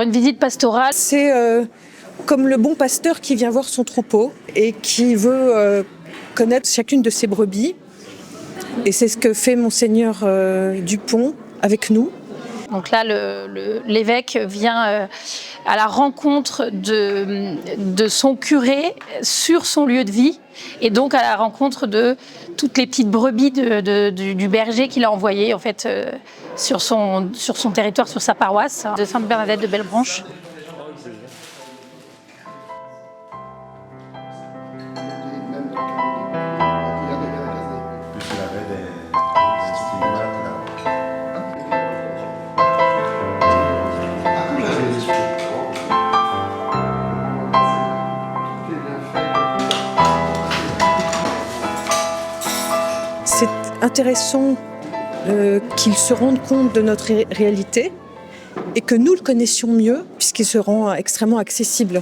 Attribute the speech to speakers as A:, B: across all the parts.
A: Une visite pastorale,
B: c'est comme le bon pasteur qui vient voir son troupeau et qui veut connaître chacune de ses brebis. Et c'est ce que fait Monseigneur Dupont avec nous.
A: donc là l'évêque vient à la rencontre de son curé sur son lieu de vie et donc à la rencontre de toutes les petites brebis du berger qu'il a envoyé en fait sur son territoire, sur sa paroisse de Sainte-Bernadette de Bellebranche.
B: C'est intéressant qu'ils se rendent compte de notre réalité et que nous le connaissions mieux puisqu'il se rend extrêmement accessible.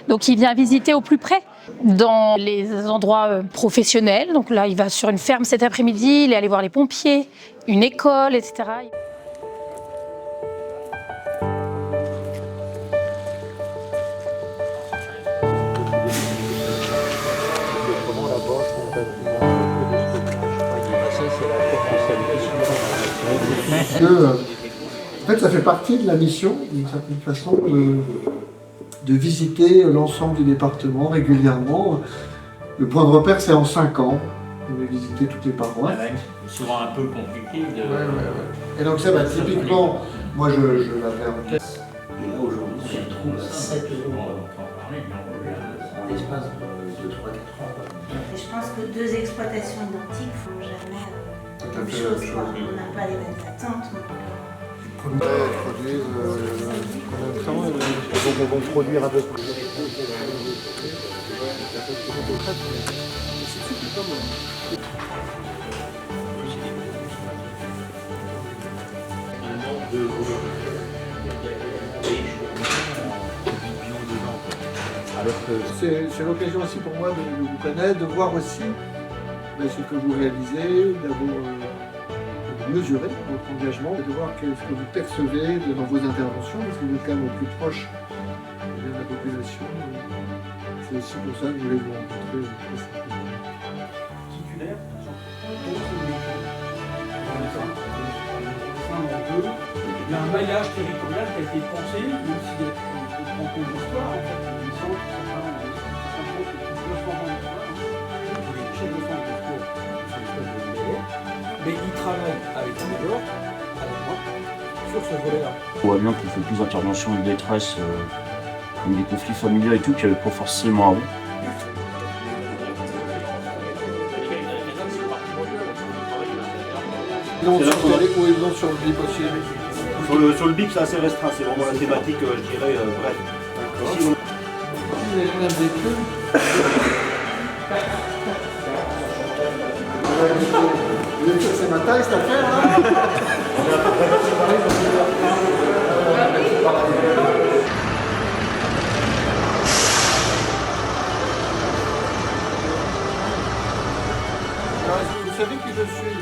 A: Donc il vient visiter au plus près dans les endroits professionnels. Donc là il va sur une ferme cet après-midi, il est allé voir les pompiers, une école, etc.
C: En fait, ça fait partie de la mission, d'une certaine façon, de visiter l'ensemble du département régulièrement. Le point de repère, c'est en 5 ans. On va visiter toutes les paroisses.
D: C'est souvent un peu compliqué de...
C: Ouais. Et donc ça, typiquement, moi je l'avais en tête.
D: Et là, aujourd'hui, on se trouve à 7 €. On va en parler, en l'espace de 3-4 ans.
E: Et je pense que deux exploitations identiques ne font jamais la même chose. On n'a pas les mêmes attentes.
C: Donc on va produire à peu près. C'est l'occasion aussi pour moi de vous connaître, de voir aussi ce que vous réalisez, de mesurer votre engagement et de voir ce que vous percevez dans vos interventions, parce que vous êtes quand même au plus proche de la population. C'est aussi pour ça que je voulais vous rencontrer.
F: Titulaire, il y a un maillage territorial qui a été pensé, même s'il y a un grand compte d'histoire, en fait, il me semble que certains comptes plus de 200 ans d'histoire, les chefs de centre de sport sont des espèces de meilleurs, mais ils travaillent avec la major, avec moi, sur ce volet-là.
G: On voit bien qu'il fait plus d'interventions de détresse, comme des conflits familiaux et tout, qu'il n'y avait pas forcément avant.
C: Non, sur le BIP aussi.
D: Sur le BIP, c'est assez restreint, c'est vraiment la thématique, je dirais, bref.
C: D'accord. Si les gens aiment des trucs. C'est ma taille cette affaire, hein. Vous savez qui je suis?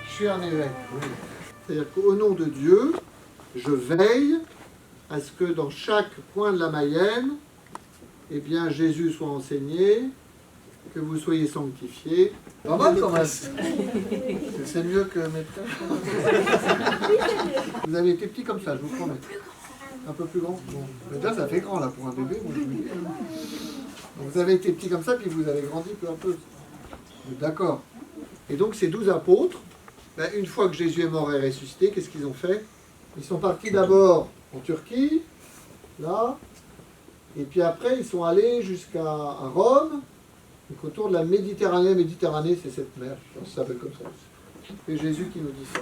C: Je suis un évêque, oui. C'est-à-dire qu'au nom de Dieu, je veille à ce que dans chaque coin de la Mayenne, eh bien, Jésus soit enseigné, que vous soyez sanctifiés. Pas mal quand même. C'est mieux que mes frères. Vous avez été petit comme ça, je vous promets. Un peu plus grand. Bon. Mais déjà, ça fait grand là pour un bébé, moi je vous dis. Donc, vous avez été petit comme ça, puis vous avez grandi peu à peu. D'accord. Et donc ces 12 apôtres, une fois que Jésus est mort et ressuscité, qu'est-ce qu'ils ont fait? Ils sont partis d'abord en Turquie, là, et puis après ils sont allés jusqu'à Rome, donc autour de la Méditerranée. Méditerranée, c'est cette mer, je pense que ça s'appelle comme ça. C'est Jésus qui nous dit ça.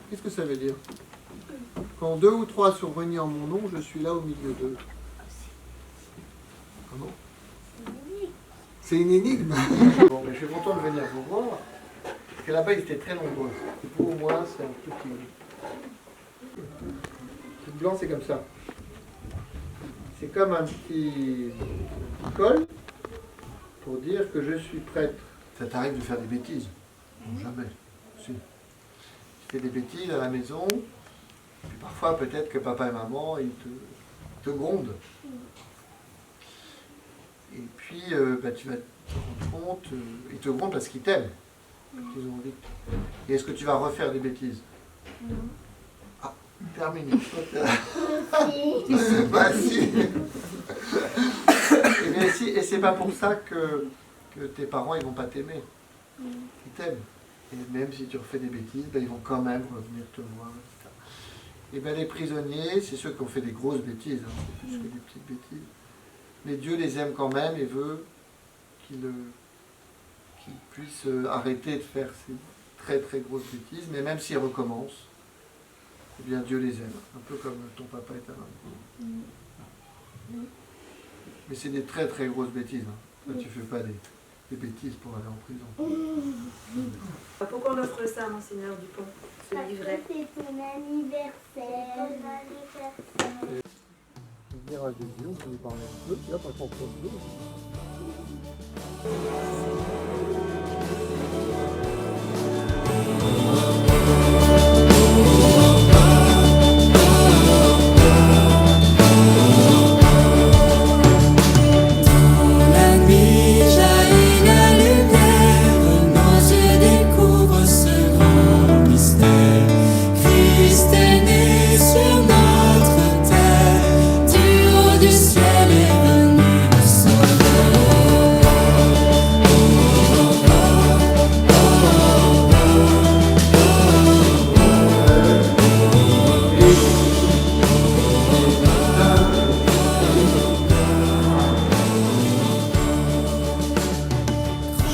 C: Qu'est-ce que ça veut dire? Quand 2 ou 3 sont réunis en mon nom, je suis là au milieu d'eux. Comment? C'est une énigme. Bon, mais je suis content de venir vous voir, parce que là-bas, ils étaient très nombreux. Pour moi, c'est un truc qui... Le blanc, c'est comme ça. C'est comme un petit col pour dire que je suis prêtre. Ça t'arrive de faire des bêtises? Non, jamais. Si. fais des bêtises à la maison, puis parfois peut-être que papa et maman, ils te grondent. Et puis tu vas te rendre compte, ils te grondent parce qu'ils t'aiment. Ils ont envie. Et est-ce que tu vas refaire des bêtises?
E: Non.
C: Ah, terminé. Bah si. Et c'est pas pour ça que tes parents ils vont pas t'aimer. Ils t'aiment. Et même si tu refais des bêtises, ben, ils vont quand même revenir te voir, etc. Et ben les prisonniers, c'est ceux qui ont fait des grosses bêtises, hein, c'est plus que des petites bêtises. Mais Dieu les aime quand même et veut qu'ils puissent arrêter de faire ces très très grosses bêtises, mais même s'ils recommencent, eh bien Dieu les aime, un peu comme ton papa et ta maman. Mais c'est des très très grosses bêtises. Hein. Toi, tu fais pas des bêtises pour aller en prison.
H: Pourquoi on offre ça, Monseigneur Dupont, ce livret?
E: C'est ton anniversaire.
C: Venir à Jésus, on peut lui parler un peu, tu vois, pas qu'on pose l'eau.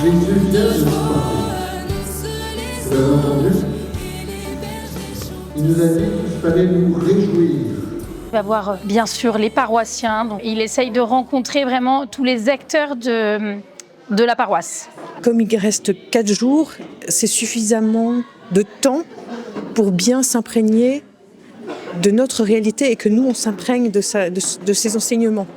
C: Jésus vient de nous parler. Vous avez entendu? Il nous a dit qu'il fallait nous réjouir.
A: Il va voir bien sûr les paroissiens. Donc, il essaye de rencontrer vraiment tous les acteurs de la paroisse.
B: Comme il reste 4 jours, c'est suffisamment de temps pour bien s'imprégner de notre réalité et que nous, on s'imprègne de ses enseignements.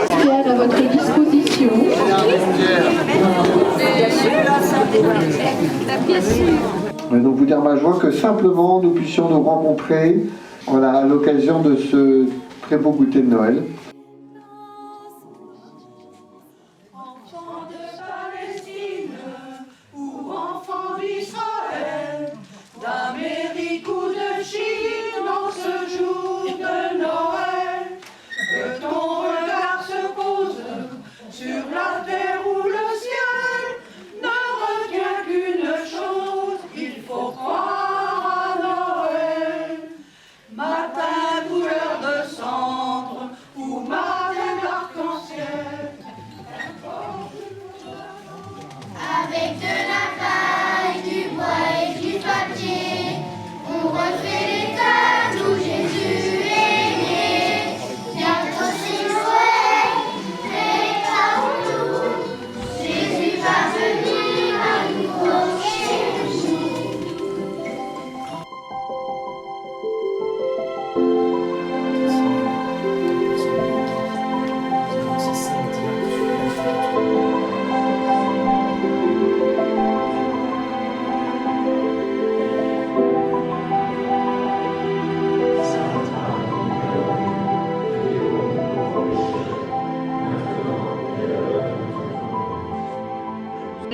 I: Pierre à votre disposition.
C: Donc vous dire ma joie que simplement nous puissions nous rencontrer à l'occasion de ce très beau goûter de Noël.
J: Enfant de Palestine ou enfant d'Israël, d'Amérique ou de Chine en ce jour de Noël, que ton regard se pose sur la terre ou le ciel, ne retient qu'une chose, il faut croire à Noël. Matin couleur de cendre ou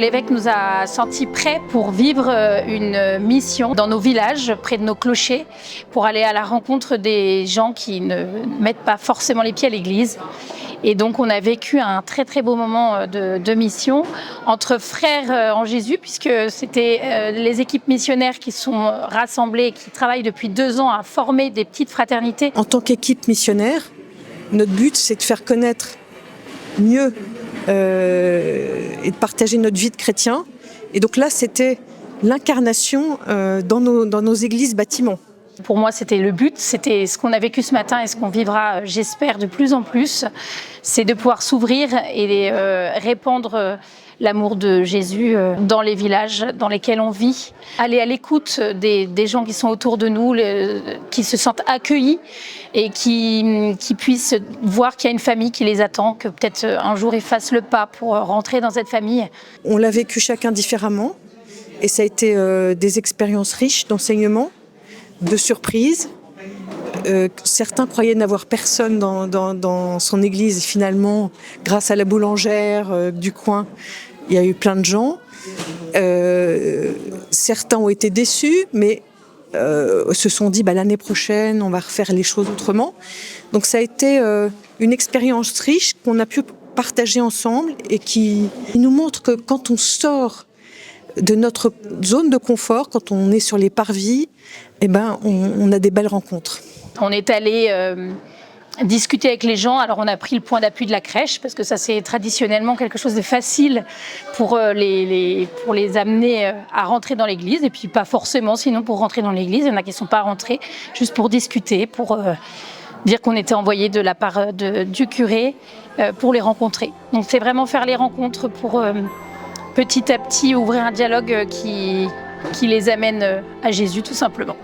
A: L'évêque nous a sentis prêts pour vivre une mission dans nos villages, près de nos clochers, pour aller à la rencontre des gens qui ne mettent pas forcément les pieds à l'église. Et donc on a vécu un très très beau moment de mission entre frères en Jésus, puisque c'était les équipes missionnaires qui sont rassemblées et qui travaillent depuis 2 ans à former des petites fraternités.
B: En tant qu'équipe missionnaire, notre but c'est de faire connaître mieux et de partager notre vie de chrétien. Et donc là c'était l'incarnation dans nos églises bâtiments.
A: Pour moi, c'était le but, c'était ce qu'on a vécu ce matin et ce qu'on vivra, j'espère, de plus en plus. C'est de pouvoir s'ouvrir et répandre l'amour de Jésus dans les villages dans lesquels on vit. Aller à l'écoute des gens qui sont autour de nous, qui se sentent accueillis et qui puissent voir qu'il y a une famille qui les attend, que peut-être un jour ils fassent le pas pour rentrer dans cette famille.
B: On l'a vécu chacun différemment et ça a été des expériences riches d'enseignement, de surprises. Certains croyaient n'avoir personne dans son église et finalement, grâce à la boulangère du coin, il y a eu plein de gens. Certains ont été déçus, mais se sont dit l'année prochaine, on va refaire les choses autrement. Donc ça a été une expérience riche qu'on a pu partager ensemble et qui nous montre que quand on sort de notre zone de confort, quand on est sur les parvis, on a des belles rencontres.
A: On est allé discuter avec les gens. Alors on a pris le point d'appui de la crèche parce que ça c'est traditionnellement quelque chose de facile pour les amener à rentrer dans l'église et puis pas forcément sinon pour rentrer dans l'église. Il y en a qui ne sont pas rentrés juste pour discuter, pour dire qu'on était envoyé de la part du curé pour les rencontrer. Donc c'est vraiment faire les rencontres pour petit à petit ouvrir un dialogue qui les amène à Jésus tout simplement.